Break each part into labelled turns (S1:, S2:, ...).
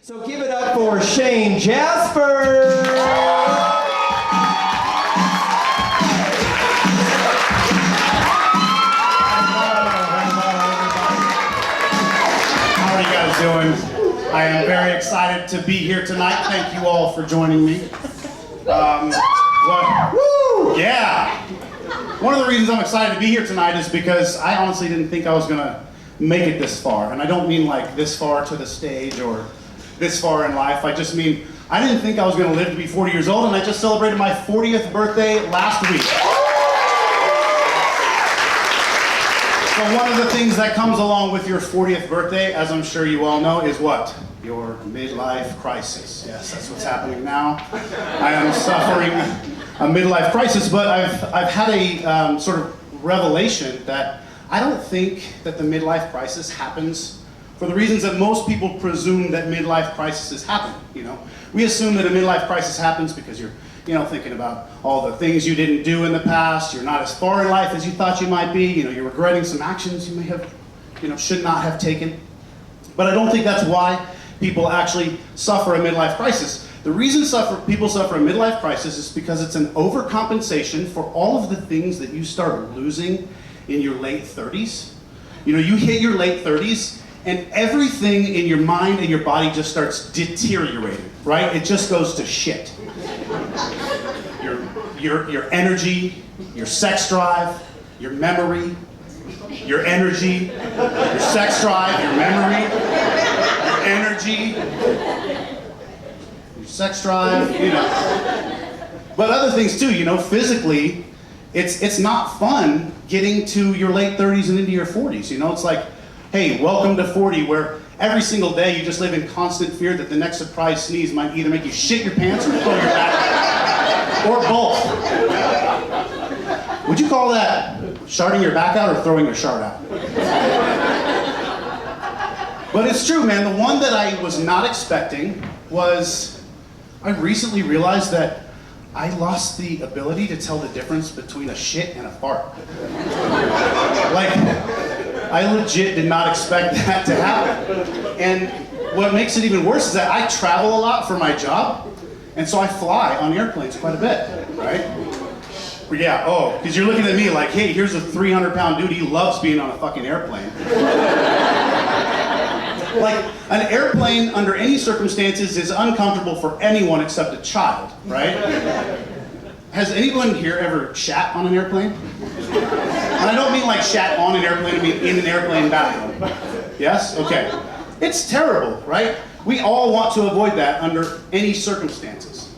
S1: So give it up for Shayne Jasper.
S2: How are you guys doing? I am very excited to be here tonight. Thank you all for joining me. Woo! Yeah! One of the reasons I'm excited to be here tonight is because I honestly didn't think I was gonna make it this far. And I don't mean like this far to the stage or this far in life. I just mean, I didn't think I was gonna live to be 40 years old, and I just celebrated my 40th birthday last week. So one of the things that comes along with your 40th birthday, as I'm sure you all know, is what? Your midlife crisis. Yes, that's what's happening now. I am suffering a midlife crisis, but I've had a sort of revelation that I don't think that the midlife crisis happens for the reasons that most people presume that midlife crises happen. You know, we assume that a midlife crisis happens because you're thinking about all the things you didn't do in the past. You're not as far in life as you thought you might be. You're regretting some actions you may have, should not have taken. But I don't think that's why people actually suffer a midlife crisis. The reason people suffer a midlife crisis is because it's an overcompensation for all of the things that you start losing in your late 30s. You hit your late 30s and everything in your mind and your body just starts deteriorating, right? It just goes to shit. Your energy, your sex drive, your memory, your energy, your sex drive, your memory, your energy, your sex drive, But other things too, physically, it's not fun getting to your late 30s and into your 40s. It's like, hey, welcome to 40, where every single day you just live in constant fear that the next surprise sneeze might either make you shit your pants or throw your back out, or both. Would you call that sharting your back out or throwing your shart out? But it's true, man. The one that I was not expecting was, I recently realized that I lost the ability to tell the difference between a shit and a fart. Like, I legit did not expect that to happen. And what makes it even worse is that I travel a lot for my job, and so I fly on airplanes quite a bit, right? But yeah, because you're looking at me like, hey, here's a 300-pound dude, he loves being on a fucking airplane. Like, an airplane under any circumstances is uncomfortable for anyone except a child, right? Has anyone here ever shat on an airplane? And I don't mean like shat on an airplane, I mean in an airplane bathroom. Yes? Okay. It's terrible, right? We all want to avoid that under any circumstances.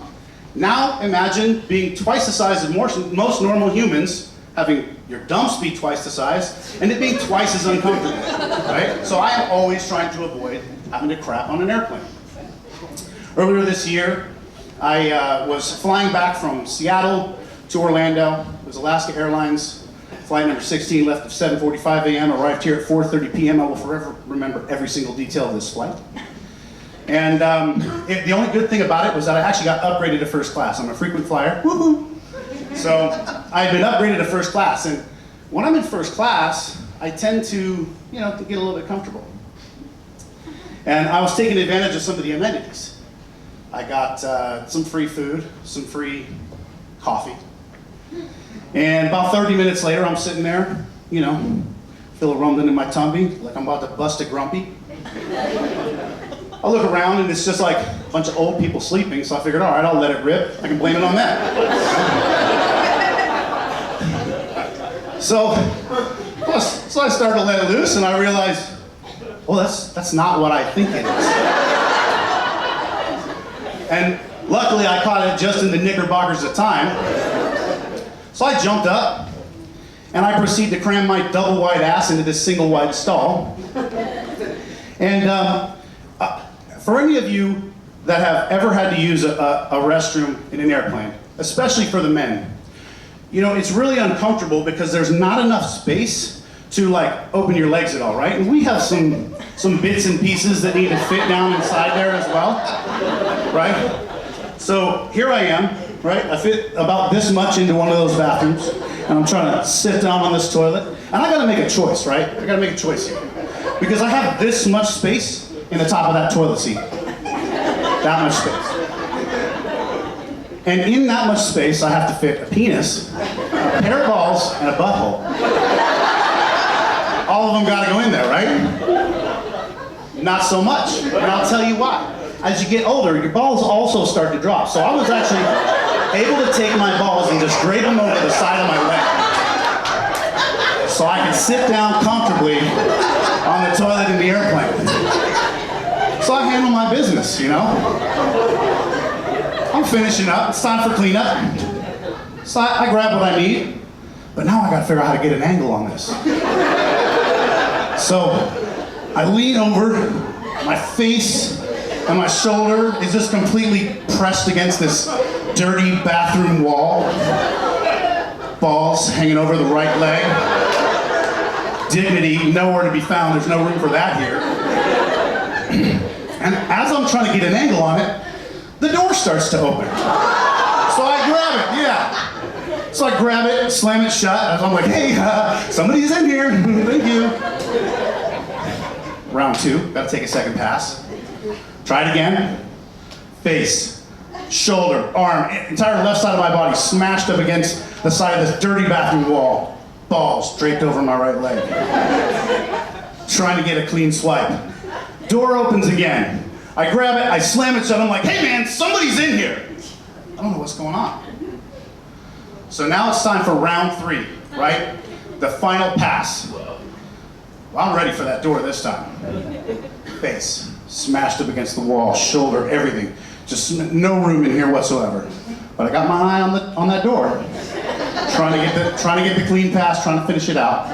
S2: Now imagine being twice the size of most normal humans, having your dumps be twice the size, and it being twice as uncomfortable, right? So I am always trying to avoid having to crap on an airplane. Earlier this year, I was flying back from Seattle to Orlando. It was Alaska Airlines. Flight number 16 left at 7:45 a.m., arrived here at 4:30 p.m. I will forever remember every single detail of this flight. And the only good thing about it was that I actually got upgraded to first class. I'm a frequent flyer, woohoo! So I had been upgraded to first class, and when I'm in first class, I tend to, to get a little bit comfortable. And I was taking advantage of some of the amenities. I got some free food, some free coffee. And about 30 minutes later, I'm sitting there, feel a rumbling in my tummy, like I'm about to bust a grumpy. I look around and it's just like a bunch of old people sleeping, so I figured, all right, I'll let it rip. I can blame it on that. So I started to let it loose, and I realized, well, that's not what I think it is. And luckily, I caught it just in the knickerbockers of time. So I jumped up, and I proceeded to cram my double wide ass into this single wide stall. And for any of you that have ever had to use a restroom in an airplane, especially for the men, it's really uncomfortable because there's not enough space to open your legs at all, right? And we have some bits and pieces that need to fit down inside there as well, right? So here I am, right? I fit about this much into one of those bathrooms, and I'm trying to sit down on this toilet, and I gotta make a choice, right? I gotta make a choice here. Because I have this much space in the top of that toilet seat. That much space. And in that much space, I have to fit a penis, a pair of balls, and a butthole. All of them gotta go in there, right? Not so much, and I'll tell you why. As you get older, your balls also start to drop. So I was actually able to take my balls and just drape them over the side of my leg. So I can sit down comfortably on the toilet in the airplane. So I handle my business, you know? I'm finishing up, it's time for cleanup. So I grab what I need, but now I gotta figure out how to get an angle on this. So I lean over, my face and my shoulder is just completely pressed against this dirty bathroom wall. Balls hanging over the right leg. Dignity nowhere to be found, there's no room for that here. And as I'm trying to get an angle on it, the door starts to open. So I grab it, yeah. So I grab it, slam it shut, and I'm like, hey, somebody's in here, thank you. Round two, gotta take a second pass. Try it again. Face, shoulder, arm, entire left side of my body smashed up against the side of this dirty bathroom wall. Balls draped over my right leg. Trying to get a clean swipe. Door opens again. I grab it, I slam it shut, I'm like, hey man, somebody's in here. I don't know what's going on. So now it's time for round three, right? The final pass. Well, I'm ready for that door this time. Face, smashed up against the wall, shoulder, everything. Just no room in here whatsoever. But I got my eye on that door. Trying to get the clean pass, trying to finish it out.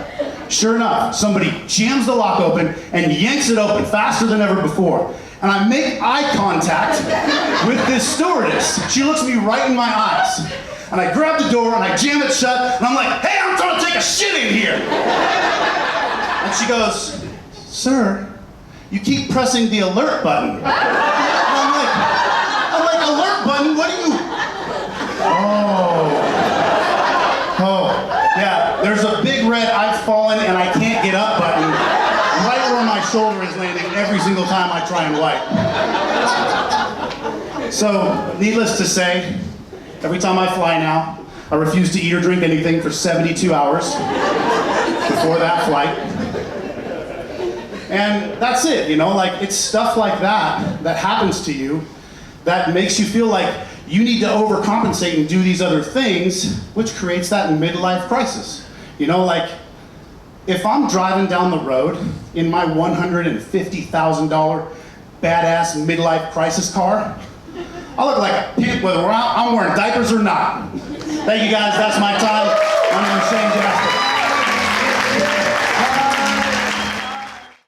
S2: Sure enough, somebody jams the lock open and yanks it open faster than ever before. And I make eye contact with this stewardess. She looks me right in my eyes. And I grab the door and I jam it shut, and I'm like, hey, I'm trying to take a shit in here. And she goes, sir, you keep pressing the alert button. And I'm like, alert button? What do you? Oh, yeah, there's a big red I've fallen and I can't get up button right where my shoulder is landing every single time I try and wipe. So, needless to say, every time I fly now, I refuse to eat or drink anything for 72 hours before that flight. And that's it, you know, like it's stuff like that that happens to you that makes you feel like you need to overcompensate and do these other things, which creates that midlife crisis. You know, like if I'm driving down the road in my $150,000 badass midlife crisis car, I look like a pimp whether I'm wearing diapers or not. Thank you guys, that's my time. My name is Shayne Jasper.